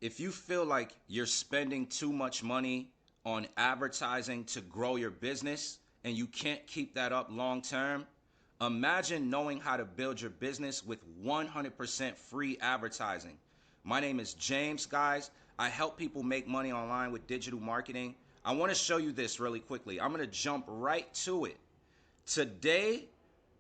if you feel like you're spending too much money on advertising to grow your business and you can't keep that up long term, imagine knowing how to build your business with 100% free advertising. My name is James, guys. I help people make money online with digital marketing. I want to show you this really quickly. I'm going to jump right to it. Today,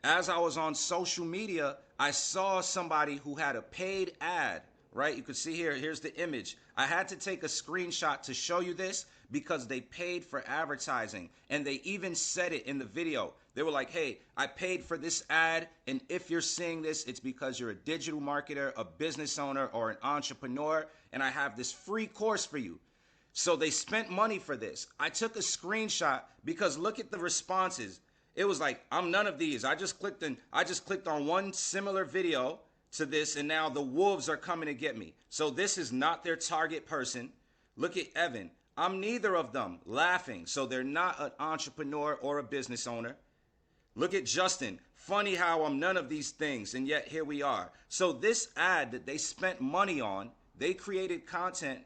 as I was on social media, I saw somebody who had a paid ad, right? You can see here, here's the image. I had to take a screenshot to show you this because they paid for advertising, and they even said it in the video. They were like, hey, I paid for this ad, and if you're seeing this, it's because you're a digital marketer, a business owner, or an entrepreneur, and I have this free course for you. So they spent money for this. I took a screenshot because look at the responses. It was like, I'm none of these. I just clicked on one similar video to this, and now the wolves are coming to get me. So this is not their target person. Look at Evan. I'm neither of them, laughing. So they're not an entrepreneur or a business owner. Look at Justin. Funny how I'm none of these things, and yet here we are. So this ad that they spent money on, they created content,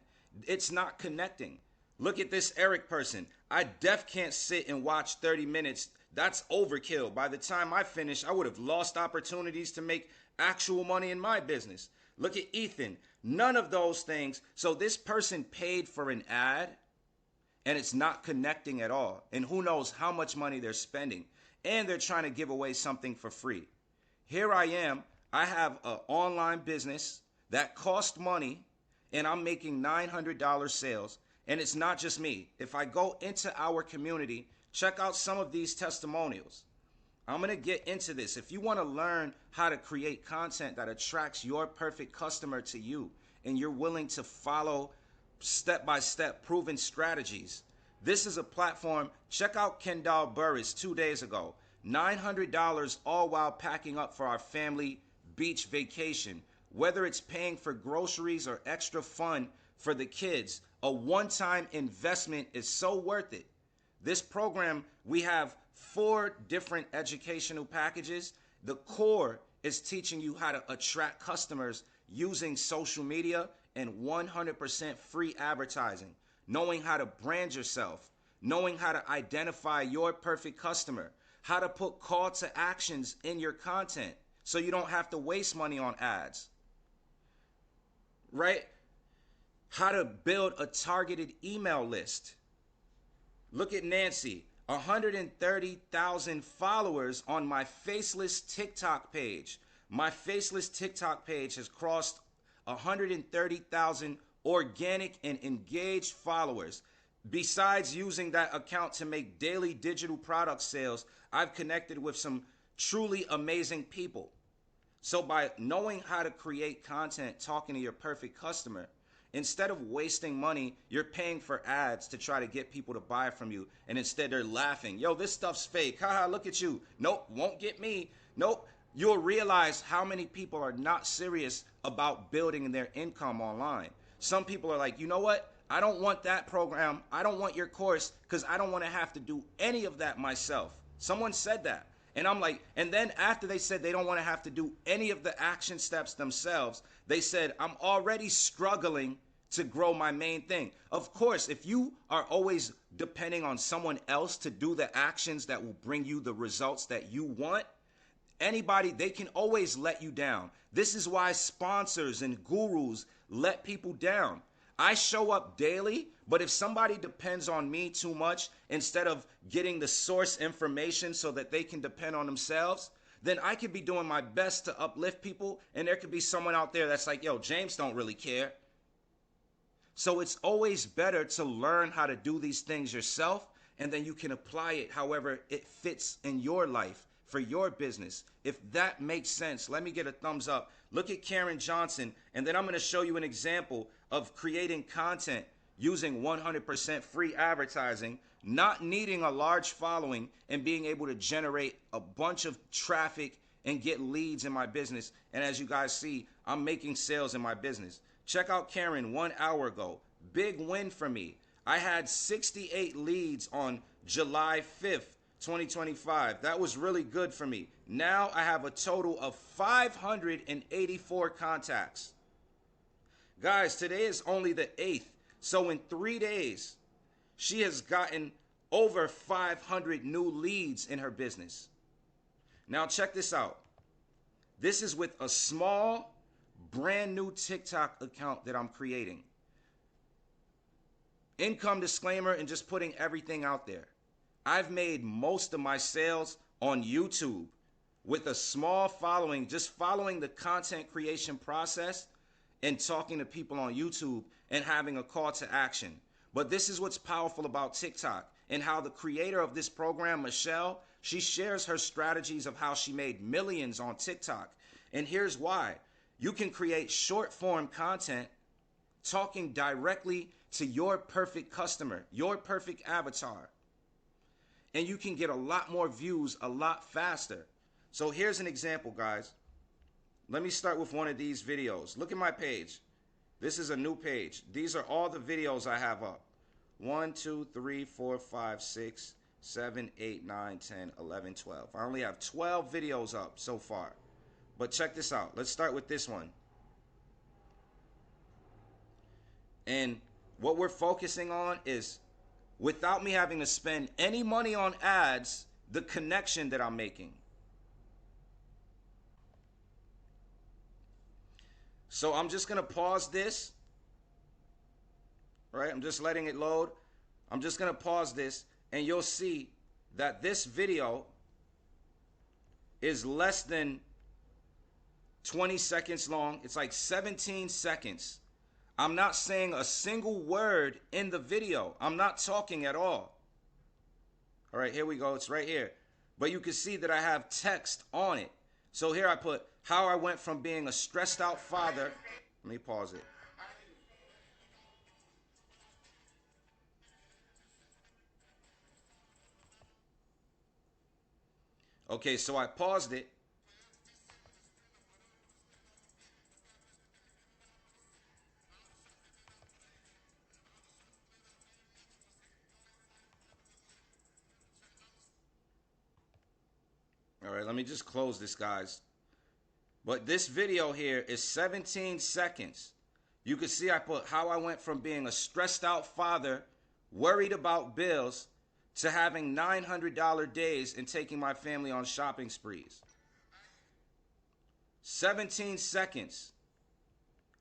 it's not connecting. Look at this Eric person. I can't sit and watch 30 minutes. That's overkill. By the time I finish, I would have lost opportunities to make actual money in my business. Look at Ethan. None of those things. So this person paid for an ad and it's not connecting at all. And who knows how much money they're spending. And they're trying to give away something for free. Here I am. I have an online business that cost money and I'm making $900 sales. And it's not just me. If I go into our community, check out some of these testimonials. I'm going to get into this. If you want to learn how to create content that attracts your perfect customer to you and you're willing to follow step-by-step proven strategies, this is a platform. Check out Kendall Burris 2 days ago. $900 all while packing up for our family beach vacation. Whether it's paying for groceries or extra fun for the kids, a one-time investment is so worth it. This program, we have 4 different educational packages. The core is teaching you how to attract customers using social media and 100% free advertising, knowing how to brand yourself, knowing how to identify your perfect customer, how to put call to actions in your content so you don't have to waste money on ads, right? How to build a targeted email list. Look at Nancy, 130,000 followers on my faceless TikTok page. My faceless TikTok page has crossed 130,000 organic and engaged followers. Besides using that account to make daily digital product sales, I've connected with some truly amazing people. So by knowing how to create content, talking to your perfect customer, instead of wasting money, you're paying for ads to try to get people to buy from you. And instead they're laughing. Yo, this stuff's fake. Haha, look at you. Nope, won't get me. Nope. You'll realize how many people are not serious about building their income online. Some people are like, you know what? I don't want that program. I don't want your course because I don't want to have to do any of that myself. Someone said that. And I'm like, and then after they said they don't want to have to do any of the action steps themselves, they said, I'm already struggling to grow my main thing. Of course, if you are always depending on someone else to do the actions that will bring you the results that you want, anybody, they can always let you down. This is why sponsors and gurus let people down. I show up daily, but if somebody depends on me too much instead of getting the source information so that they can depend on themselves, then I could be doing my best to uplift people, and there could be someone out there that's like, yo, James don't really care. So it's always better to learn how to do these things yourself, and then you can apply it however it fits in your life for your business. If that makes sense, let me get a thumbs up. Look at Karen Johnson, and then I'm going to show you an example of creating content using 100% free advertising, not needing a large following, and being able to generate a bunch of traffic and get leads in my business. And as you guys see, I'm making sales in my business. Check out Karen 1 hour ago. Big win for me. I had 68 leads on July 5th, 2025. That was really good for me. Now I have a total of 584 contacts. Guys, today is only the 8th. So in 3 days, she has gotten over 500 new leads in her business. Now check this out. This is with a small, brand new TikTok account that I'm creating. Income disclaimer and just putting everything out there. I've made most of my sales on YouTube with a small following, just following the content creation process and talking to people on YouTube and having a call to action. But this is what's powerful about TikTok and how the creator of this program, Michelle, she shares her strategies of how she made millions on TikTok. And here's why. You can create short form content talking directly to your perfect customer, your perfect avatar. And you can get a lot more views a lot faster. So here's an example, guys. Let me start with one of these videos. Look at my page. This is a new page. These are all the videos I have up. 1, 2, 3, 4, 5, 6, 7, 8, 9, 10, 11, 12. I only have 12 videos up so far. But check this out. Let's start with this one. And what we're focusing on is, without me having to spend any money on ads, the connection that I'm making. So I'm just gonna pause this, right? I'm just letting it load. I'm just gonna pause this and you'll see that this video is less than 20 seconds long. It's like 17 seconds. I'm not saying a single word in the video. I'm not talking at all. All right, here we go. It's right here. But you can see that I have text on it. So here I put how I went from being a stressed out father. Let me pause it. Okay, so I paused it. All right, let me just close this, guys. But this video here is 17 seconds. You can see I put how I went from being a stressed out father, worried about bills, to having $900 days and taking my family on shopping sprees. 17 seconds.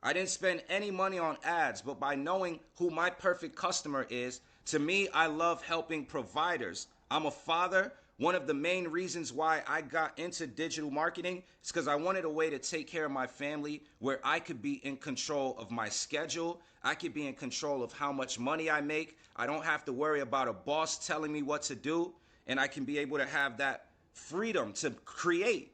I didn't spend any money on ads, but by knowing who my perfect customer is, to me, I love helping providers. I'm a father. One of the main reasons why I got into digital marketing is because I wanted a way to take care of my family where I could be in control of my schedule. I could be in control of how much money I make. I don't have to worry about a boss telling me what to do, and I can be able to have that freedom to create.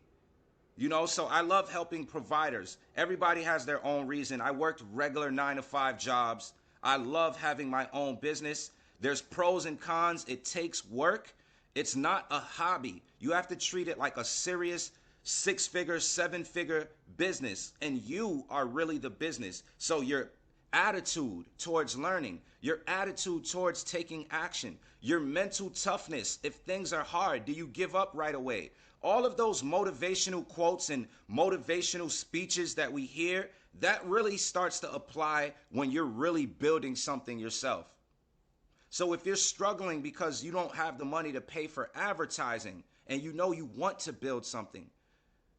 You know, so I love helping providers. Everybody has their own reason. I worked regular 9-to-5 jobs. I love having my own business. There's pros and cons. It takes work. It's not a hobby. You have to treat it like a serious 6-figure, 7-figure business, and you are really the business. So your attitude towards learning, your attitude towards taking action, your mental toughness, if things are hard, do you give up right away? All of those motivational quotes and motivational speeches that we hear, that really starts to apply when you're really building something yourself. So if you're struggling because you don't have the money to pay for advertising and you know you want to build something,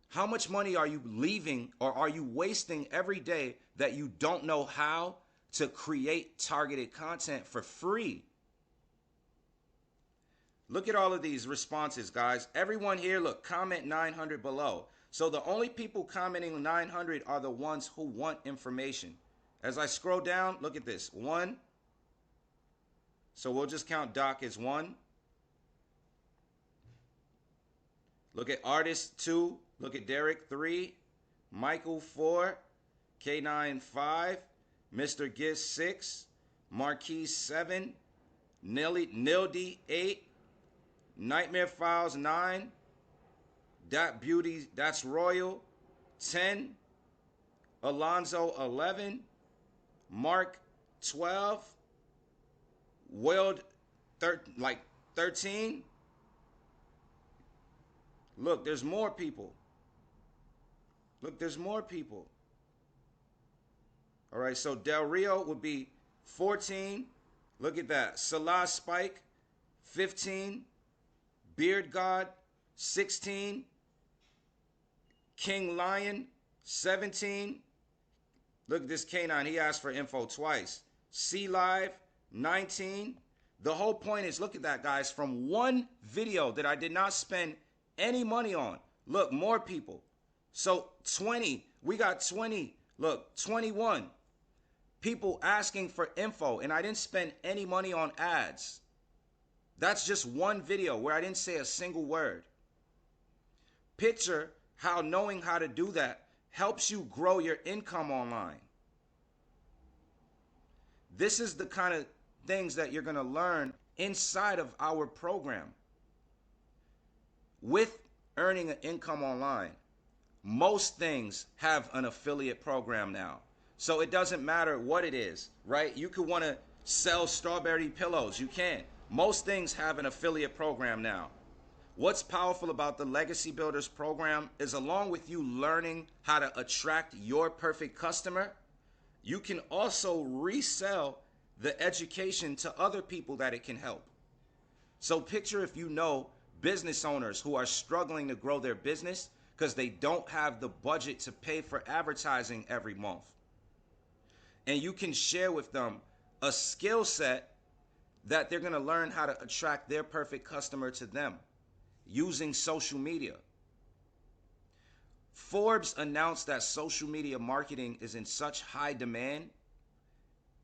how much money are you leaving or are you wasting every day that you don't know how to create targeted content for free? Look at all of these responses, guys. Everyone here, look, comment 900 below. So the only people commenting 900 are the ones who want information. As I scroll down, look at this. 1. So we'll just count Doc as 1. Look at Artist 2. Look at Derek 3. Michael 4. K9 5. Mr. Giz 6. Marquise 7. Nildy 8. Nightmare Files 9. That Beauty, That's Royal 10. Alonzo 11. Mark 12. World 13. Look, there's more people. Look, there's more people. All right, so Del Rio would be 14. Look at that. Salah Spike, 15. Beard God, 16. King Lion, 17. Look at this canine. He asked for info twice. C Live, 19. The whole point is, look at that, guys. From one video that I did not spend any money on. Look, more people. So 20. We got 20. Look, 21. People asking for info, and I didn't spend any money on ads. That's just one video where I didn't say a single word. Picture how knowing how to do that helps you grow your income online. This is the kind of things that you're going to learn inside of our program. With earning an income online, most things have an affiliate program now. So it doesn't matter what it is, right? You could want to sell strawberry pillows. You can. Most things have an affiliate program now. What's powerful about the Legacy Builders program is, along with you learning how to attract your perfect customer, you can also resell the education to other people that it can help. So picture if you know business owners who are struggling to grow their business because they don't have the budget to pay for advertising every month. And you can share with them a skill set that they're going to learn how to attract their perfect customer to them using social media. Forbes announced that social media marketing is in such high demand.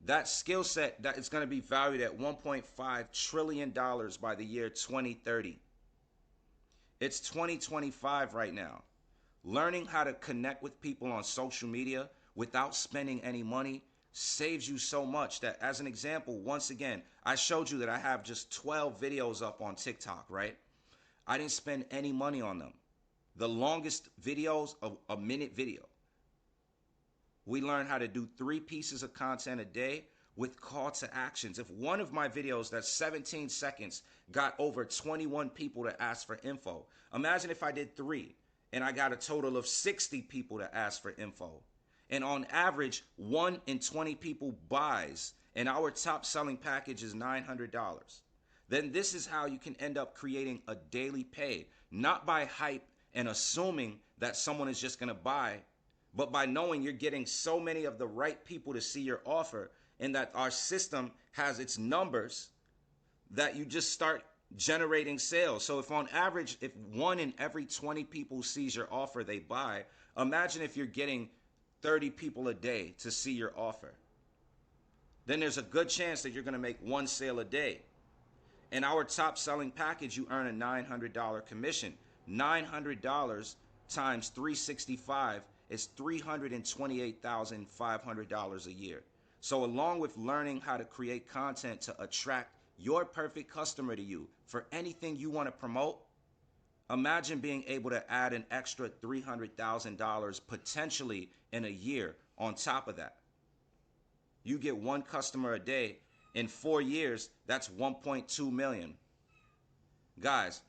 That skill set that is going to be valued at $1.5 trillion by the year 2030. It's 2025 right now. Learning how to connect with people on social media without spending any money saves you so much that, as an example, once again, I showed you that I have just 12 videos up on TikTok, right? I didn't spend any money on them. The longest videos, a minute video. We learned how to do 3 pieces of content a day with call to actions. If one of my videos that's 17 seconds got over 21 people to ask for info, imagine if I did 3 and I got a total of 60 people to ask for info. And on average, 1 in 20 people buys, and our top selling package is $900. Then this is how you can end up creating a daily pay, not by hype and assuming that someone is just going to buy, but by knowing you're getting so many of the right people to see your offer, and that our system has its numbers, that you just start generating sales. So if on average, if 1 in every 20 people sees your offer, they buy, imagine if you're getting 30 people a day to see your offer. Then there's a good chance that you're going to make 1 sale a day. In our top selling package, you earn a $900 commission. $900 times 365 is $328,500 a year. So along with learning how to create content to attract your perfect customer to you for anything you want to promote, imagine being able to add an extra $300,000 potentially in a year on top of that. You get 1 customer a day. In 4 years, that's 1.2 million. Guys,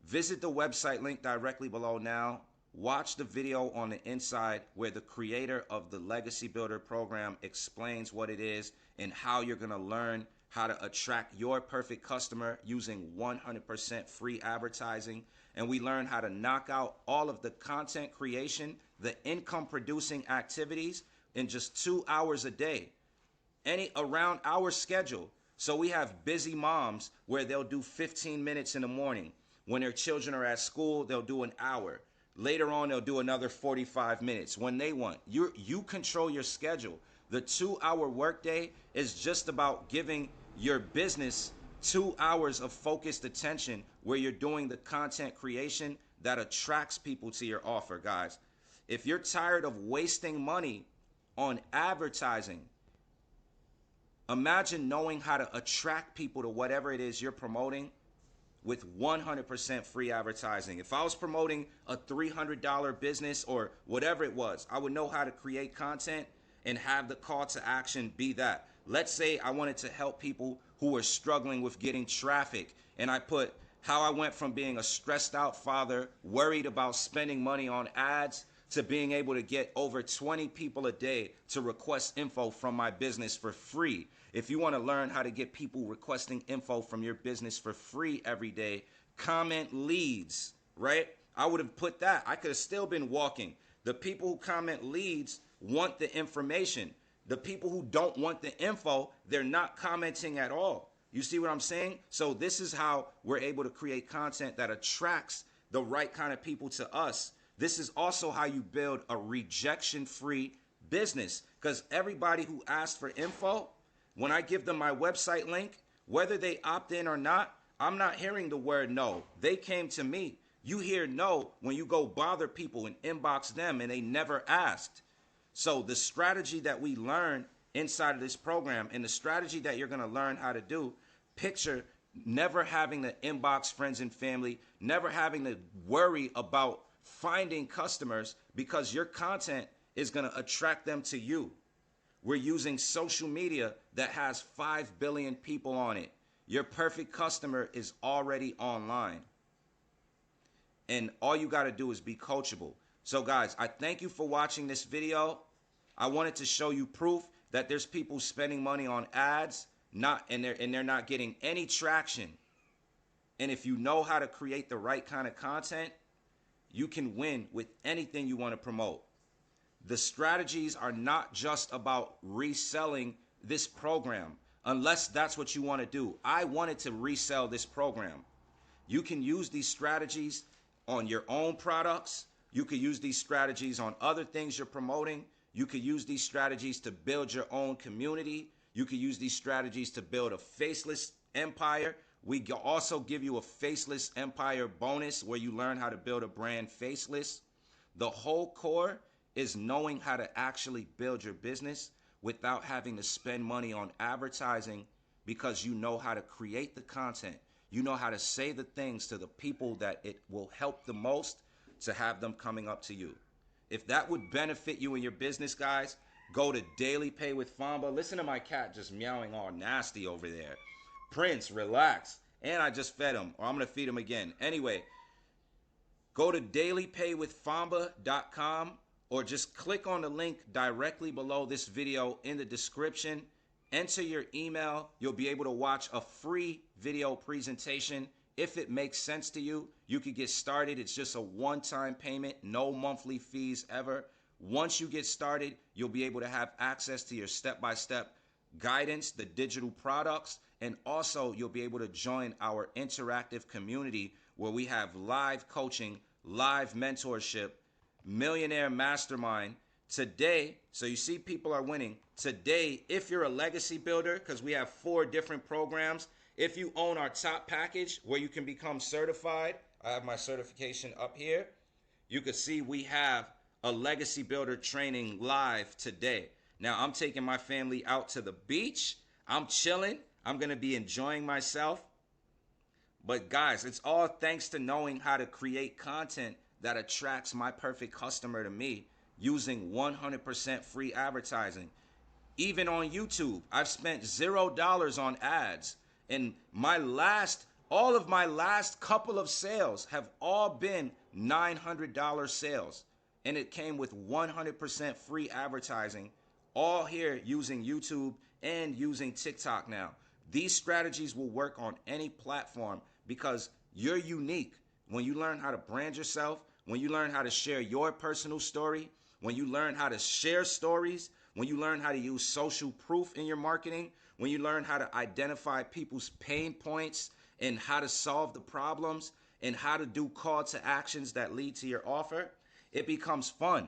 visit the website link directly below now. Watch the video on the inside where the creator of the Legacy Builder program explains what it is and how you're going to learn how to attract your perfect customer using 100% free advertising. And we learn how to knock out all of the content creation, the income producing activities in just 2 hours a day. Around our schedule. So we have busy moms where they'll do 15 minutes in the morning. When their children are at school, they'll do an hour. Later on, they'll do another 45 minutes when they want. You control your schedule. The 2-hour workday is just about giving your business 2 hours of focused attention where you're doing the content creation that attracts people to your offer, guys. If you're tired of wasting money on advertising, imagine knowing how to attract people to whatever it is you're promoting with 100% free advertising. If I was promoting a $300 business or whatever it was, I would know how to create content and have the call to action be that. Let's say I wanted to help people who are struggling with getting traffic, and I put how I went from being a stressed out father, worried about spending money on ads, to being able to get over 20 people a day to request info from my business for free. If you want to learn how to get people requesting info from your business for free every day, comment leads, right? I would have put that. I could have still been walking. The people who comment leads want the information. The people who don't want the info, they're not commenting at all. You see what I'm saying? So this is how we're able to create content that attracts the right kind of people to us. This is also how you build a rejection-free business, because everybody who asks for info, when I give them my website link, whether they opt in or not, I'm not hearing the word no. They came to me. You hear no when you go bother people and inbox them and they never asked. So the strategy that we learn inside of this program, and the strategy that you're going to learn how to do, picture never having to inbox friends and family, never having to worry about finding customers, because your content is going to attract them to you. We're using social media that has 5 billion people on it. Your perfect customer is already online. And all you got to do is be coachable. So guys, I thank you for watching this video. I wanted to show you proof that there's people spending money on ads, and they're not getting any traction. And if you know how to create the right kind of content, you can win with anything you want to promote. The strategies are not just about reselling this program, unless that's what you want to do. I wanted to resell this program. You can use these strategies on your own products. You could use these strategies on other things you're promoting. You could use these strategies to build your own community. You could use these strategies to build a faceless empire. We also give you a faceless empire bonus where you learn how to build a brand faceless. The whole core is knowing how to actually build your business without having to spend money on advertising, because you know how to create the content. You know how to say the things to the people that it will help the most to have them coming up to you. If that would benefit you in your business, guys, go to Daily Pay with Famba. Listen to my cat just meowing all nasty over there. Prince, relax. And I just fed him, or I'm going to feed him again. Anyway, go to dailypaywithfamba.com, or just click on the link directly below this video in the description. Enter your email. You'll be able to watch a free video presentation. If it makes sense to you, you could get started. It's just a one-time payment, no monthly fees ever. Once you get started, you'll be able to have access to your step-by-step guidance, the digital products, and also you'll be able to join our interactive community where we have live coaching, live mentorship, millionaire mastermind. Today, so you see people are winning. Today, if you're a legacy builder, because we have 4 different programs, if you own our top package where you can become certified, I have my certification up here. You can see we have a legacy builder training live today. Now, I'm taking my family out to the beach. I'm chilling. I'm going to be enjoying myself. But guys, it's all thanks to knowing how to create content that attracts my perfect customer to me using 100% free advertising. Even on YouTube, I've spent $0 on ads. And all of my last couple of sales have all been $900 sales. And it came with 100% free advertising, all here using YouTube and using TikTok now. These strategies will work on any platform because you're unique. When you learn how to brand yourself, when you learn how to share your personal story, when you learn how to share stories, when you learn how to use social proof in your marketing, when you learn how to identify people's pain points and how to solve the problems and how to do call to actions that lead to your offer, it becomes fun.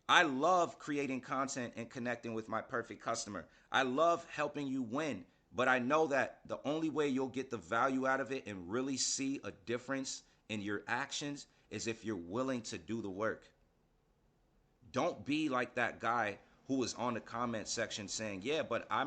I love creating content and connecting with my perfect customer. I love helping you win, but I know that the only way you'll get the value out of it and really see a difference in your actions is if you're willing to do the work. Don't be like that guy who was on the comment section saying, yeah, but I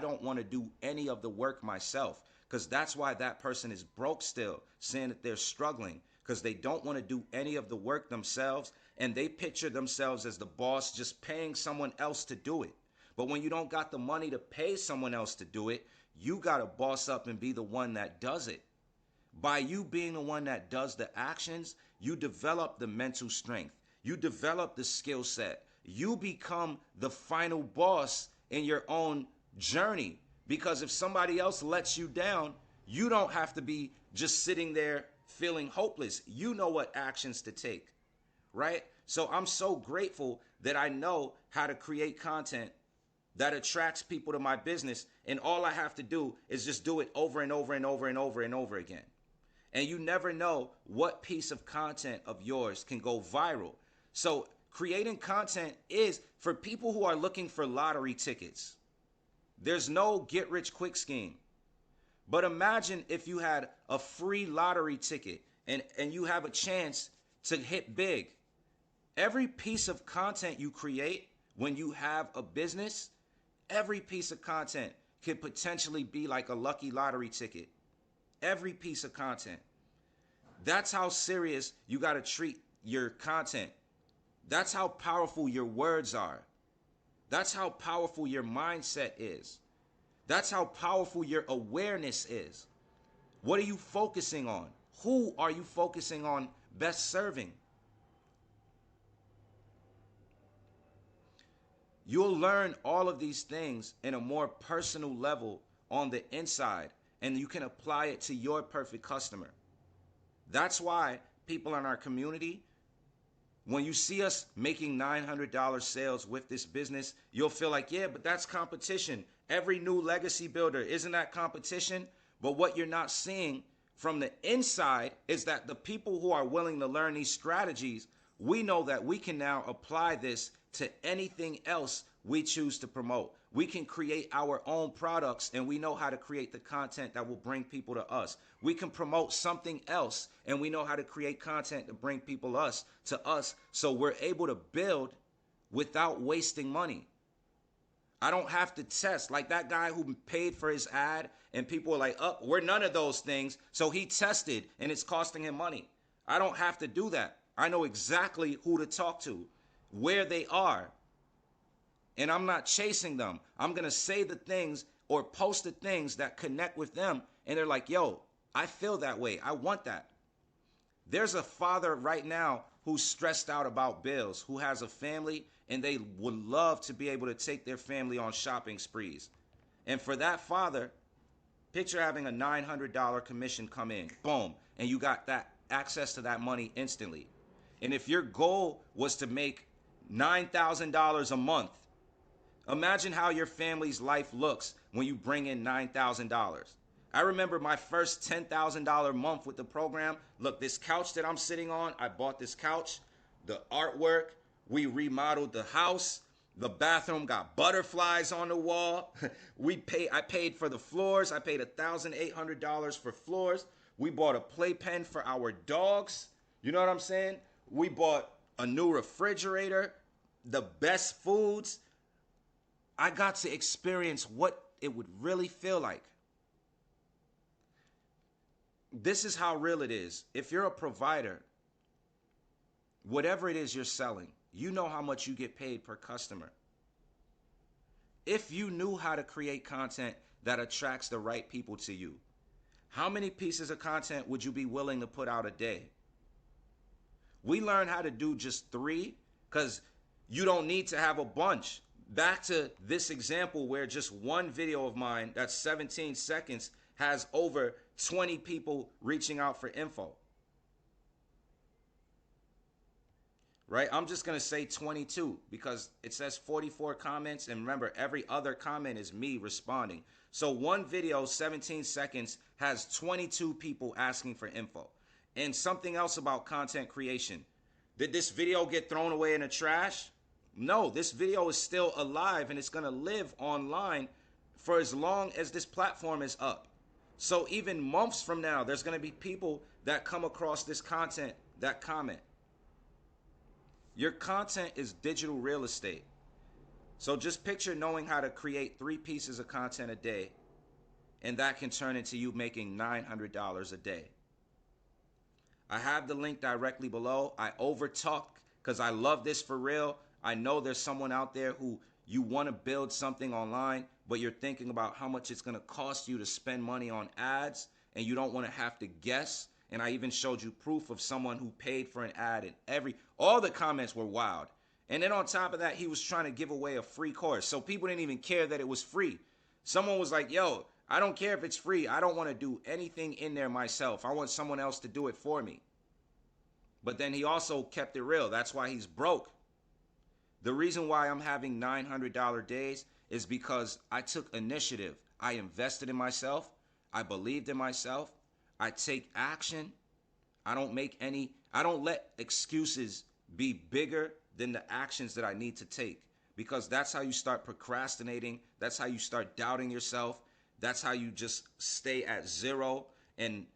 don't want to do any of the work myself, because that's why that person is broke still, saying that they're struggling, because they don't want to do any of the work themselves, and they picture themselves as the boss just paying someone else to do it. But when you don't got the money to pay someone else to do it, you got to boss up and be the one that does it. By you being the one that does the actions, you develop the mental strength. You develop the skill set. You become the final boss in your own journey. Because if somebody else lets you down, you don't have to be just sitting there feeling hopeless. You know what actions to take, right? So I'm so grateful that I know how to create content that attracts people to my business. And all I have to do is just do it over and over and over and over and over again. And you never know what piece of content of yours can go viral. So creating content is for people who are looking for lottery tickets. There's no get rich quick scheme. But imagine if you had a free lottery ticket and you have a chance to hit big. Every piece of content you create when you have a business, every piece of content could potentially be like a lucky lottery ticket. Every piece of content. That's how serious you got to treat your content. That's how powerful your words are. That's how powerful your mindset is. That's how powerful your awareness is. What are you focusing on? Who are you focusing on best serving? You'll learn all of these things in a more personal level on the inside, and you can apply it to your perfect customer. That's why people in our community, when you see us making $900 sales with this business, you'll feel like, yeah, but that's competition. Every new legacy builder, isn't that competition? But what you're not seeing from the inside is that the people who are willing to learn these strategies, we know that we can now apply this to anything else we choose to promote. We can create our own products, and we know how to create the content that will bring people to us. We can promote something else, and we know how to create content to bring people to us, so we're able to build without wasting money. I don't have to test like that guy who paid for his ad, and people were like, oh, we're none of those things. So he tested, and it's costing him money. I don't have to do that. I know exactly who to talk to, where they are. And I'm not chasing them. I'm going to say the things or post the things that connect with them. And they're like, yo, I feel that way. I want that. There's a father right now who's stressed out about bills, who has a family, and they would love to be able to take their family on shopping sprees. And for that father, picture having a $900 commission come in, boom, and you got that access to that money instantly. And if your goal was to make $9,000 a month, imagine how your family's life looks when you bring in $9,000. I remember my first $10,000 month with the program. Look, this couch that I'm sitting on, I bought this couch, the artwork, we remodeled the house, the bathroom got butterflies on the wall. I paid for the floors. I paid $1,800 for floors. We bought a playpen for our dogs. You know what I'm saying? We bought a new refrigerator, the best foods. I got to experience what it would really feel like. This is how real it is. If you're a provider, whatever it is you're selling, you know how much you get paid per customer. If you knew how to create content that attracts the right people to you, how many pieces of content would you be willing to put out a day? We learned how to do just 3 because you don't need to have a bunch. Back to this example where just one video of mine that's 17 seconds has over 20 people reaching out for info. Right? I'm just going to say 22 because it says 44 comments. And remember, every other comment is me responding. So one video, 17 seconds, has 22 people asking for info. And something else about content creation. Did this video get thrown away in the trash? No, this video is still alive and it's going to live online for as long as this platform is up. So even months from now, there's going to be people that come across this content that comment. Your content is digital real estate. So just picture knowing how to create 3 pieces of content a day, and that can turn into you making $900 a day. I have the link directly below. I overtalk because I love this for real. I know there's someone out there who you want to build something online, but you're thinking about how much it's going to cost you to spend money on ads, and you don't want to have to guess, And I even showed you proof of someone who paid for an ad, and all the comments were wild. And then on top of that, he was trying to give away a free course. So people didn't even care that it was free. Someone was like, yo, I don't care if it's free. I don't want to do anything in there myself. I want someone else to do it for me. But then he also kept it real. That's why he's broke. The reason why I'm having $900 days is because I took initiative. I invested in myself. I believed in myself. I take action. I don't let excuses be bigger than the actions that I need to take, because that's how you start procrastinating. That's how you start doubting yourself. That's how you just stay at zero. And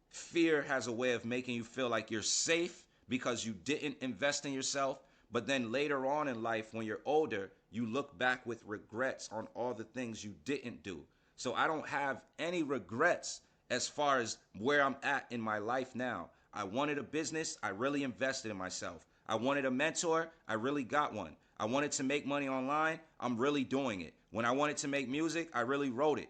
fear has a way of making you feel like you're safe because you didn't invest in yourself. But then later on in life, when you're older, you look back with regrets on all the things you didn't do. So I don't have any regrets as far as where I'm at in my life now. I wanted a business. I really invested in myself. I wanted a mentor. I really got one. I wanted to make money online. I'm really doing it. When I wanted to make music, I really wrote it.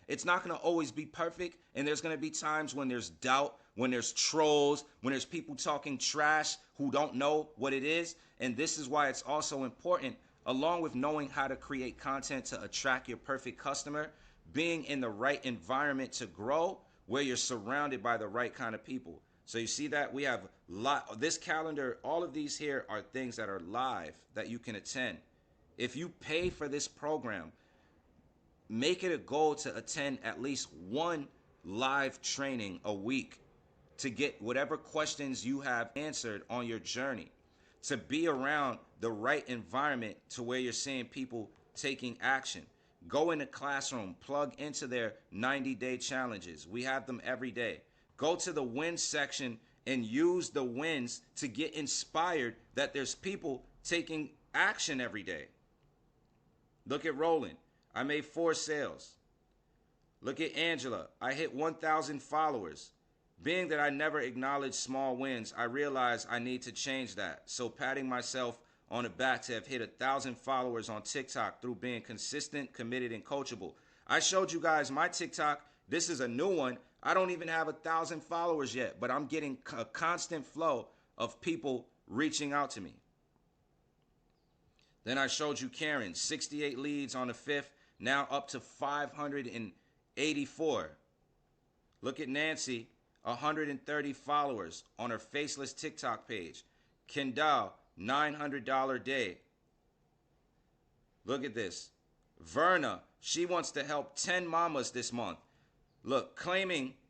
It's not gonna always be perfect, and there's gonna be times when there's doubt, when there's trolls, when there's people talking trash who don't know what it is. And this is why it's also important, along with knowing how to create content to attract your perfect customer, being in the right environment to grow, where you're surrounded by the right kind of people. So you see that we have this calendar, all of these here are things that are live that you can attend. If you pay for this program, make it a goal to attend at least one live training a week to get whatever questions you have answered on your journey, to be around the right environment to where you're seeing people taking action. Go in the classroom, plug into their 90-day challenges. We have them every day. Go to the wins section and use the wins to get inspired that there's people taking action every day. Look at Roland. I made 4 sales. Look at Angela. I hit 1,000 followers. Being that I never acknowledge small wins, I realize I need to change that. So patting myself on the back to have hit 1,000 followers on TikTok through being consistent, committed, and coachable. I showed you guys my TikTok. This is a new one. I don't even have 1,000 followers yet, but I'm getting a constant flow of people reaching out to me. Then I showed you Karen, 68 leads on the 5th, now up to 584. Look at Nancy, 130 followers on her faceless TikTok page. Kendall, $900 day. Look at this. Verna, she wants to help 10 mamas this month. Look,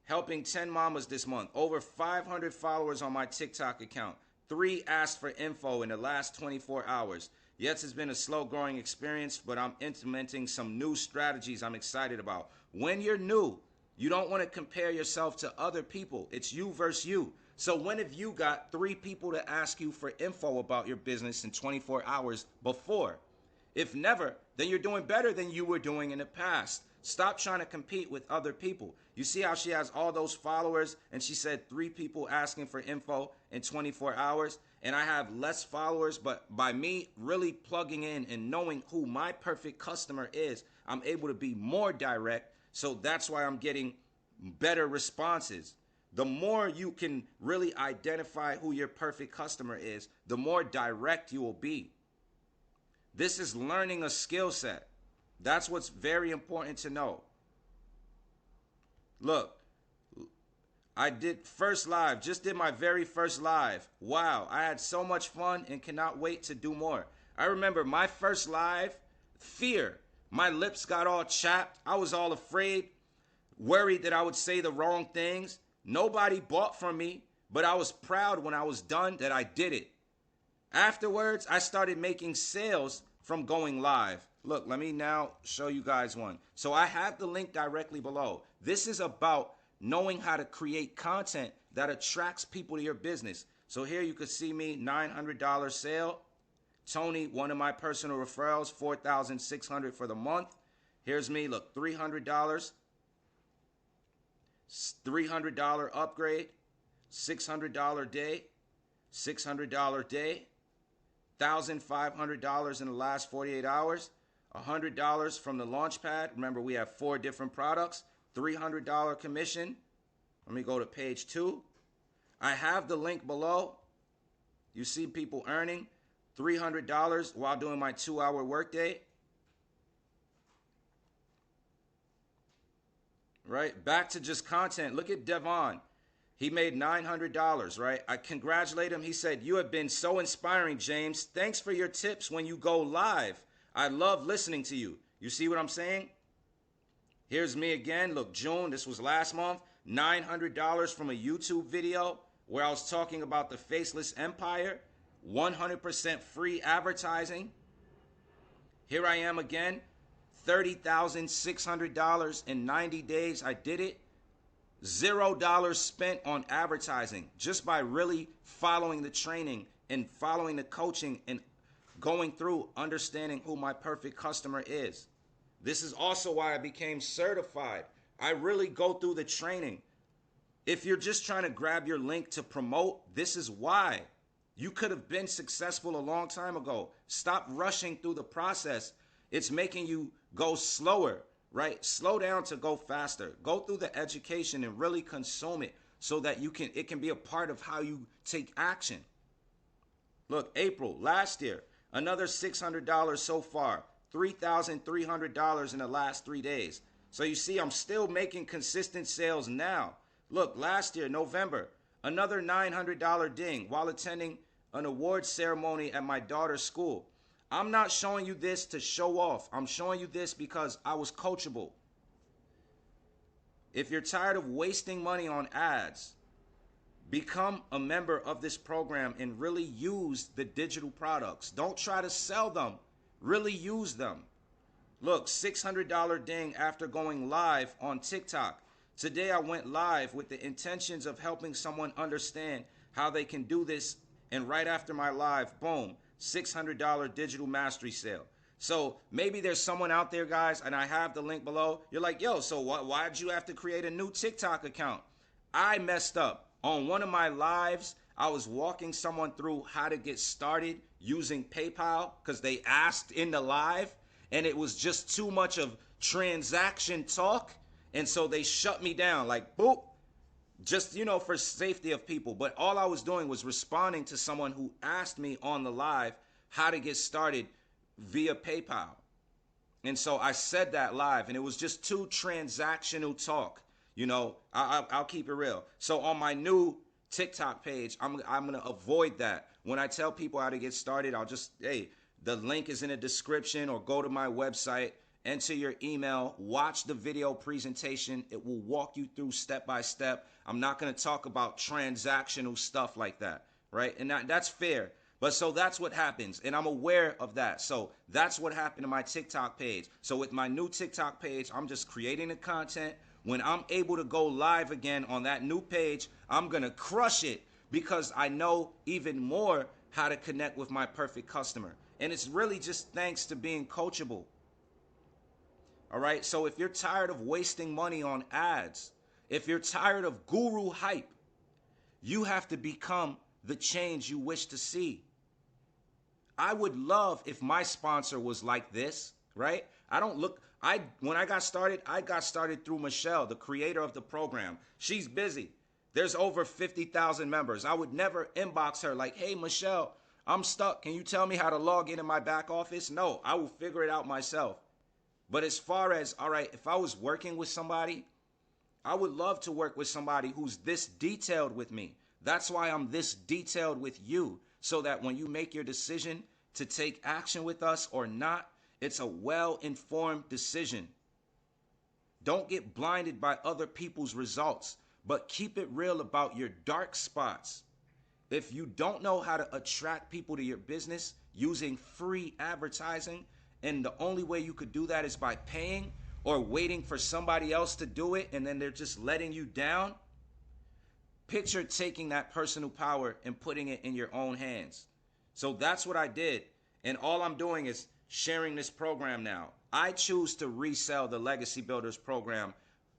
helping 10 mamas this month. Over 500 followers on my TikTok account. 3 asked for info in the last 24 hours. Yes, it's been a slow growing experience, but I'm implementing some new strategies I'm excited about. When you're new, you don't want to compare yourself to other people. It's you versus you. So when have you got 3 people to ask you for info about your business in 24 hours before? If never, then you're doing better than you were doing in the past. Stop trying to compete with other people. You see how she has all those followers and she said 3 people asking for info in 24 hours? And I have less followers, but by me really plugging in and knowing who my perfect customer is, I'm able to be more direct. So that's why I'm getting better responses. The more you can really identify who your perfect customer is, the more direct you will be. This is learning a skill set. That's what's very important to know. Look, I did first live, just did my very first live. Wow, I had so much fun and cannot wait to do more. I remember my first live, fear. My lips got all chapped. I was all afraid, worried that I would say the wrong things. Nobody bought from me, but I was proud when I was done that I did it. Afterwards, I started making sales from going live. Look, let me now show you guys one. So I have the link directly below. This is about knowing how to create content that attracts people to your business. So here you can see me, $900 sale. Tony, one of my personal referrals, $4,600 for the month. Here's me, look, $300. $300 upgrade, $600 day, $600 day, $1,500 in the last 48 hours, $100 from the launch pad. Remember, we have 4 different products, $300 commission, Let me go to page 2. I have the link below. You see people earning $300 while doing my 2-hour workday. Right? Back to just content. Look at Devon. He made $900, right? I congratulate him. He said, "You have been so inspiring, James. Thanks for your tips when you go live. I love listening to you." You see what I'm saying? Here's me again. Look, June, this was last month. $900 from a YouTube video where I was talking about the faceless empire. 100% free advertising. Here I am again. $30,600 in 90 days. I did it. $0 spent on advertising just by really following the training and following the coaching and going through understanding who my perfect customer is. This is also why I became certified. I really go through the training. If you're just trying to grab your link to promote, this is why. You could have been successful a long time ago. Stop rushing through the process. It's making you go slower, right? Slow down to go faster. Go through the education and really consume it so that it can be a part of how you take action. Look, April, last year, another $600 so far, $3,300 in the last 3 days. So you see, I'm still making consistent sales now. Look, last year, November, another $900 ding while attending an award ceremony at my daughter's school. I'm not showing you this to show off. I'm showing you this because I was coachable. If you're tired of wasting money on ads, become a member of this program and really use the digital products. Don't try to sell them. Really use them. Look, $600 ding after going live on TikTok. Today I went live with the intentions of helping someone understand how they can do this. And right after my live, boom, $600 digital mastery sale. So maybe there's someone out there, guys, and I have the link below. You're like, yo, so why did you have to create a new TikTok account? I messed up. On one of my lives, I was walking someone through how to get started using PayPal because they asked in the live, and it was just too much of transaction talk. And so they shut me down like, boop, just, for safety of people. But all I was doing was responding to someone who asked me on the live how to get started via PayPal. And so I said that live, and it was just too transactional talk. I'll keep it real. So on my new TikTok page, I'm going to avoid that. When I tell people how to get started, I'll just, hey, the link is in the description, or go to my website, enter your email, watch the video presentation. It will walk you through step by step. I'm not going to talk about transactional stuff like that, right? And that's fair. But so that's what happens, and I'm aware of that. So that's what happened to my TikTok page. So with my new TikTok page, I'm just creating the content. When I'm able to go live again on that new page, I'm going to crush it because I know even more how to connect with my perfect customer. And it's really just thanks to being coachable. All right, so if you're tired of wasting money on ads, if you're tired of guru hype, you have to become the change you wish to see. I would love if my sponsor was like this, right? When I got started through Michelle, the creator of the program. She's busy. There's over 50,000 members. I would never inbox her like, hey, Michelle, I'm stuck. Can you tell me how to log in my back office? No, I will figure it out myself. But as far as, all right, if I was working with somebody, I would love to work with somebody who's this detailed with me. That's why I'm this detailed with you, so that when you make your decision to take action with us or not, it's a well-informed decision. Don't get blinded by other people's results, but keep it real about your dark spots. If you don't know how to attract people to your business using free advertising, and the only way you could do that is by paying or waiting for somebody else to do it, and then they're just letting you down, picture taking that personal power and putting it in your own hands. So that's what I did. And all I'm doing is sharing this program now. I choose to resell the Legacy Builders program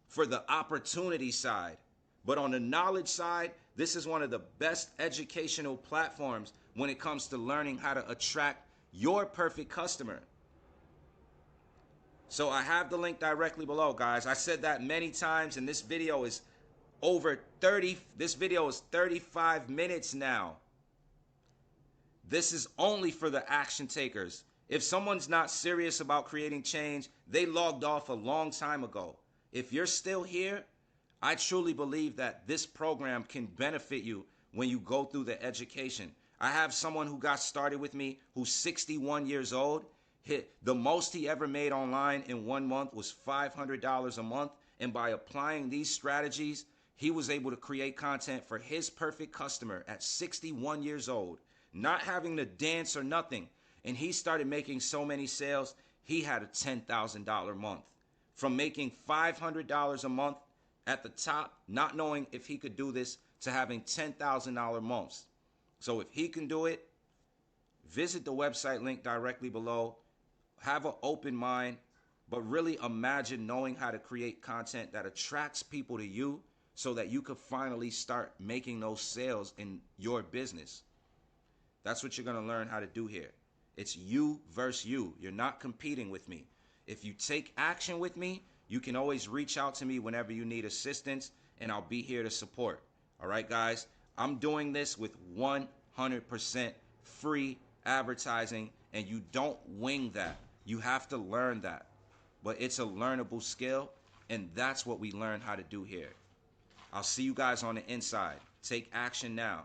for the opportunity side. But on the knowledge side, this is one of the best educational platforms when it comes to learning how to attract your perfect customer. So I have the link directly below, guys. I said that many times, and this video is over 30, this video is 35 minutes now. This is only for the action takers. If someone's not serious about creating change, they logged off a long time ago. If you're still here, I truly believe that this program can benefit you when you go through the education. I have someone who got started with me who's 61 years old. The most he ever made online in 1 month was $500 a month. And by applying these strategies, he was able to create content for his perfect customer at 61 years old, not having to dance or nothing. And he started making so many sales, he had a $10,000 month. From making $500 a month at the top, not knowing if he could do this, to having $10,000 months. So if he can do it, visit the website link directly below. Have an open mind, but really imagine knowing how to create content that attracts people to you so that you could finally start making those sales in your business. That's what you're going to learn how to do here. It's you versus you. You're not competing with me. If you take action with me, you can always reach out to me whenever you need assistance, and I'll be here to support. All right, guys? I'm doing this with 100% free advertising, and you don't wing that. You have to learn that. But it's a learnable skill, and that's what we learn how to do here. I'll see you guys on the inside. Take action now.